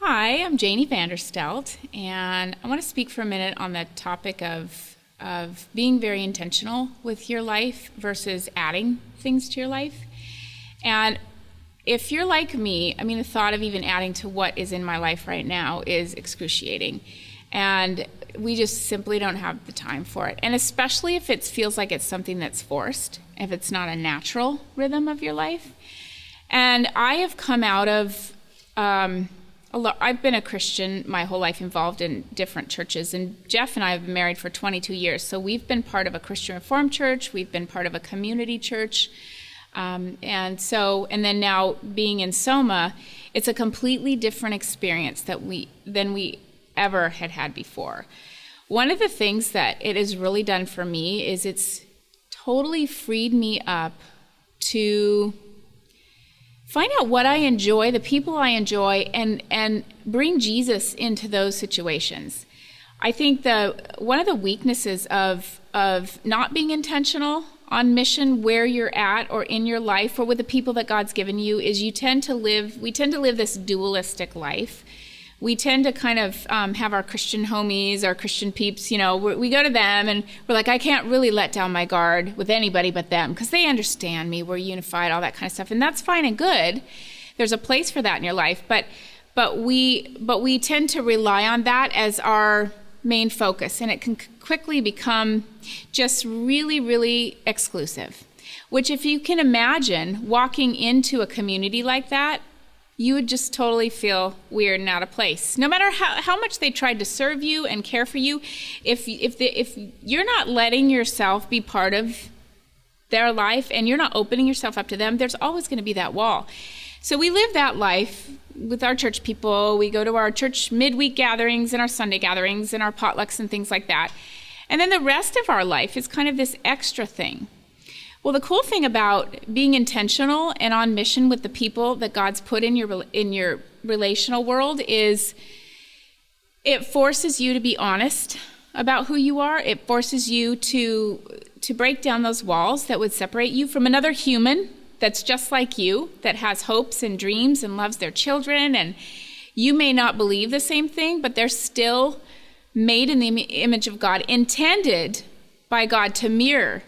Hi, I'm Jayne Vanderstelt, and I want to speak for a minute on the topic of being very intentional with your life versus adding things to your life. And if you're like me, the thought of even adding to what is in my life right now is excruciating. And we just simply don't have the time for it. And especially if it feels like it's something that's forced, if it's not a natural rhythm of your life. And I have come out of I've been a Christian my whole life, involved in different churches, and Jeff and I have been married for 22 years, so we've been part of a Christian Reformed church, we've been part of a community church, and then now being in Soma, it's a completely different experience than we ever had before. One of the things that it has really done for me is it's totally freed me up to find out what I enjoy, the people I enjoy, and bring Jesus into those situations. I think one of the weaknesses of not being intentional on mission where you're at or in your life or with the people that God's given you is we tend to live this dualistic life. We tend to kind of have our Christian homies, our Christian peeps, we go to them and we're like, I can't really let down my guard with anybody but them because they understand me, we're unified, all that kind of stuff. And that's fine and good. There's a place for that in your life. But we tend to rely on that as our main focus. And it can quickly become just really, really exclusive. Which if you can imagine walking into a community like that, you would just totally feel weird and out of place. No matter how much they tried to serve you and care for you, if you're not letting yourself be part of their life and you're not opening yourself up to them, there's always going to be that wall. So we live that life with our church people. We go to our church midweek gatherings and our Sunday gatherings and our potlucks and things like that. And then the rest of our life is kind of this extra thing. Well, the cool thing about being intentional and on mission with the people that God's put in your relational world is it forces you to be honest about who you are. It forces you to break down those walls that would separate you from another human that's just like you, that has hopes and dreams and loves their children. And you may not believe the same thing, but they're still made in the image of God, intended by God to mirror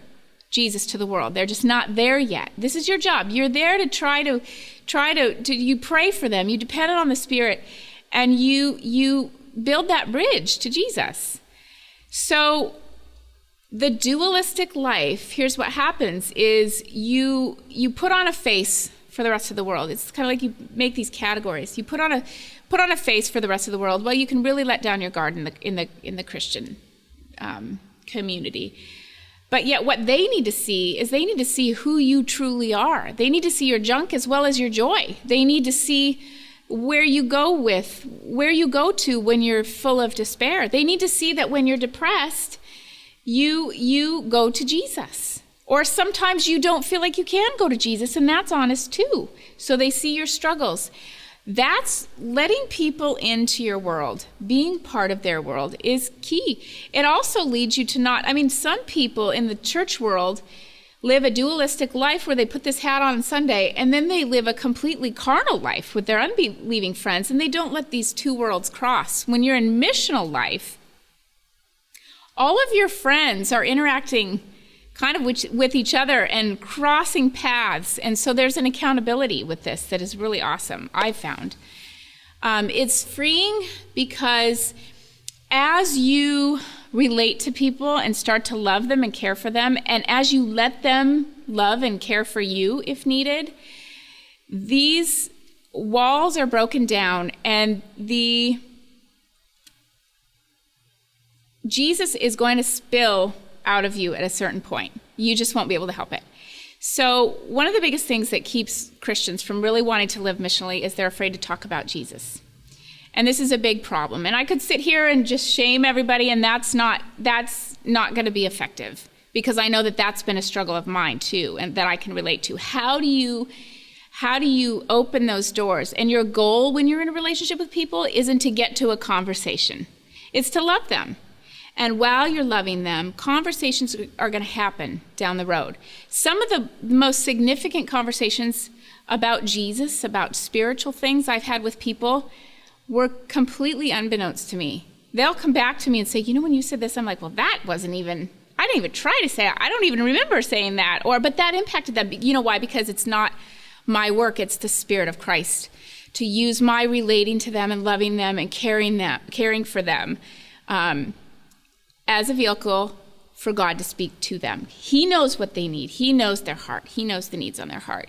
Jesus to the world. They're just not there yet. This is your job. You're there to try to you pray for them. You depend on the Spirit, and you build that bridge to Jesus. So the dualistic life, here's what happens is you put on a face for the rest of the world. It's kind of like you make these categories. You put on a face for the rest of the world. Well, you can really let down your guard in the Christian community. But yet what they need to see who you truly are. They need to see your junk as well as your joy. They need to see where you go to when you're full of despair. They need to see that when you're depressed, you go to Jesus. Or sometimes you don't feel like you can go to Jesus, and that's honest too. So they see your struggles. That's letting people into your world. Being part of their world is key. It also leads you to some people in the church world live a dualistic life where they put this hat on Sunday and then they live a completely carnal life with their unbelieving friends, and they don't let these two worlds cross. When you're in missional life, all of your friends are interacting kind of with each other and crossing paths. And so there's an accountability with this that is really awesome, I've found. It's freeing because as you relate to people and start to love them and care for them, and as you let them love and care for you if needed, these walls are broken down, and Jesus is going to spill out of you at a certain point. You just won't be able to help it. So one of the biggest things that keeps Christians from really wanting to live missionally is they're afraid to talk about Jesus. And this is a big problem. And I could sit here and just shame everybody, and that's not going to be effective, because I know that that's been a struggle of mine too, and that I can relate to. How do you open those doors? And your goal when you're in a relationship with people isn't to get to a conversation. It's to love them. And while you're loving them, conversations are going to happen down the road. Some of the most significant conversations about Jesus, about spiritual things I've had with people were completely unbeknownst to me. They'll come back to me and say, when you said this, I'm like, well, that wasn't even, I didn't even try to say it. I don't even remember saying that. But that impacted them. You know why? Because it's not my work, it's the Spirit of Christ to use my relating to them and loving them and caring for them as a vehicle for God to speak to them. He knows what they need. He knows their heart. He knows the needs on their heart.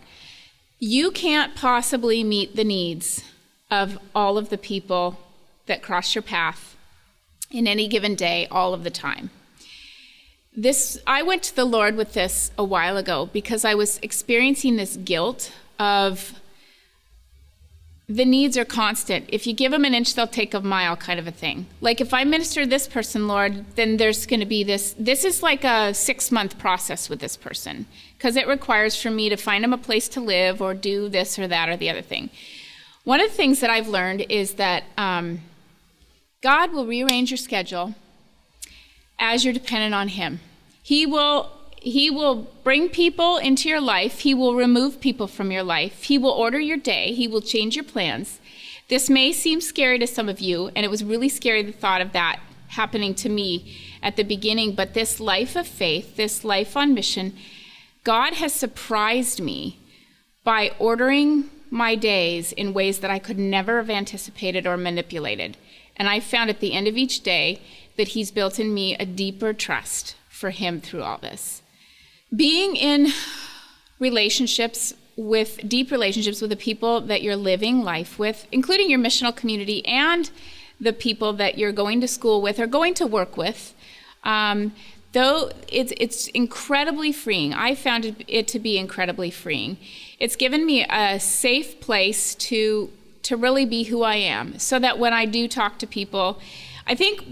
You can't possibly meet the needs of all of the people that cross your path in any given day, all of the time. I went to the Lord with this a while ago because I was experiencing this guilt of the needs are constant. If you give them an inch, they'll take a mile kind of a thing. Like if I minister this person, Lord, then there's going to be this is like a 6-month process with this person because it requires for me to find them a place to live or do this or that or the other thing. One of the things that I've learned is that God will rearrange your schedule as you're dependent on him. He will bring people into your life. He will remove people from your life. He will order your day. He will change your plans. This may seem scary to some of you, and it was really scary the thought of that happening to me at the beginning, but this life of faith, this life on mission, God has surprised me by ordering my days in ways that I could never have anticipated or manipulated. And I found at the end of each day that he's built in me a deeper trust for him through all this. Being in relationships deep relationships with the people that you're living life with, including your missional community and the people that you're going to school with or going to work with, though it's incredibly freeing. I found it to be incredibly freeing. It's given me a safe place to really be who I am, so that when I do talk to people, I think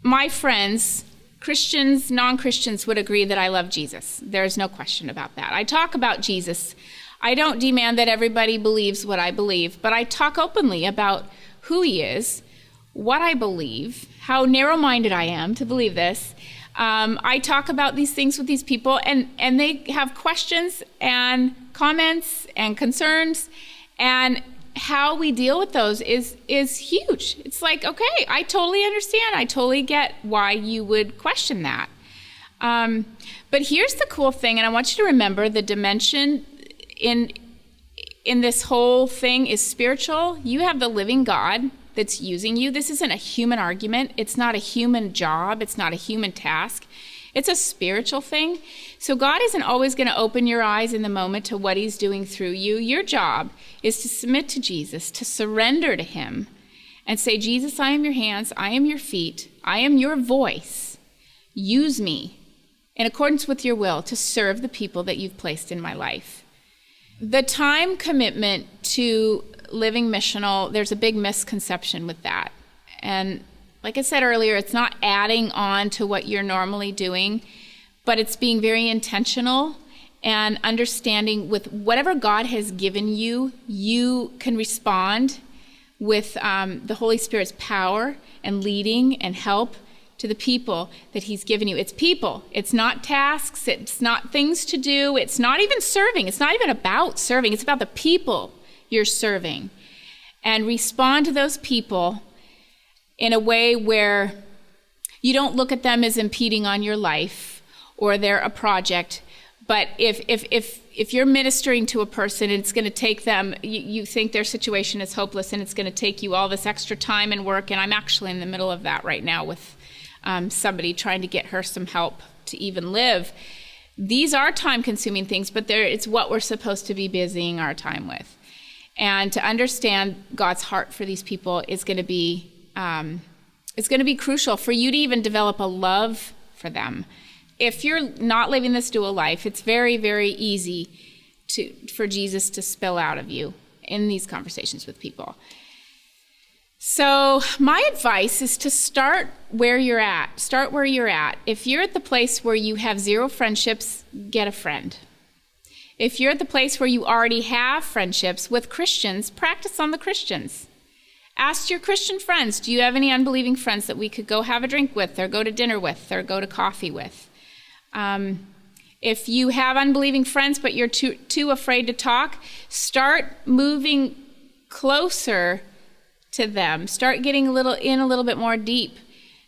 my friends, Christians, non-Christians, would agree that I love Jesus. There's no question about that. I talk about Jesus. I don't demand that everybody believes what I believe, but I talk openly about who he is, what I believe, how narrow-minded I am to believe this. I talk about these things with these people, and they have questions and comments and concerns, and how we deal with those is huge. It's like, okay, I totally understand. I totally get why you would question that. But here's the cool thing, and I want you to remember the dimension in this whole thing is spiritual. You have the living God that's using you. This isn't a human argument. It's not a human job. It's not a human task. It's a spiritual thing. So God isn't always going to open your eyes in the moment to what he's doing through you. Your job is to submit to Jesus, to surrender to him, and say, Jesus, I am your hands. I am your feet. I am your voice. Use me in accordance with your will to serve the people that you've placed in my life. The time commitment to living missional, there's a big misconception with that. And like I said earlier, it's not adding on to what you're normally doing, but it's being very intentional and understanding with whatever God has given you, you can respond with the Holy Spirit's power and leading and help to the people that he's given you. It's people. It's not tasks. It's not things to do. It's not even serving. It's not even about serving. It's about the people you're serving. And respond to those people in a way where you don't look at them as impeding on your life or they're a project. But if you're ministering to a person and it's going to take them, you think their situation is hopeless and it's going to take you all this extra time and work, and I'm actually in the middle of that right now with somebody trying to get her some help to even live. These are time-consuming things, but it's what we're supposed to be busying our time with. And to understand God's heart for these people is going to be crucial for you to even develop a love for them. If you're not living this dual life, it's very, very easy for Jesus to spill out of you in these conversations with people. So my advice is to start where you're at. Start where you're at. If you're at the place where you have 0 friendships, get a friend. If you're at the place where you already have friendships with Christians, practice on the Christians. Ask your Christian friends, do you have any unbelieving friends that we could go have a drink with or go to dinner with or go to coffee with? If you have unbelieving friends but you're too afraid to talk, start moving closer to them. Start getting a little bit more deep.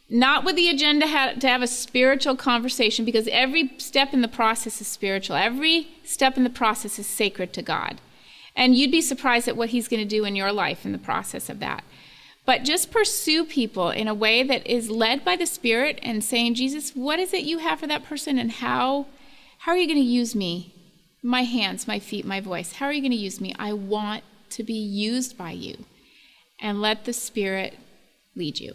Not with the agenda to have a spiritual conversation, because every step in the process is spiritual. Every step in the process is sacred to God. And you'd be surprised at what he's going to do in your life in the process of that. But just pursue people in a way that is led by the Spirit and saying, Jesus, what is it you have for that person, and how are you going to use me? My hands, my feet, my voice. How are you going to use me? I want to be used by you. And let the Spirit lead you.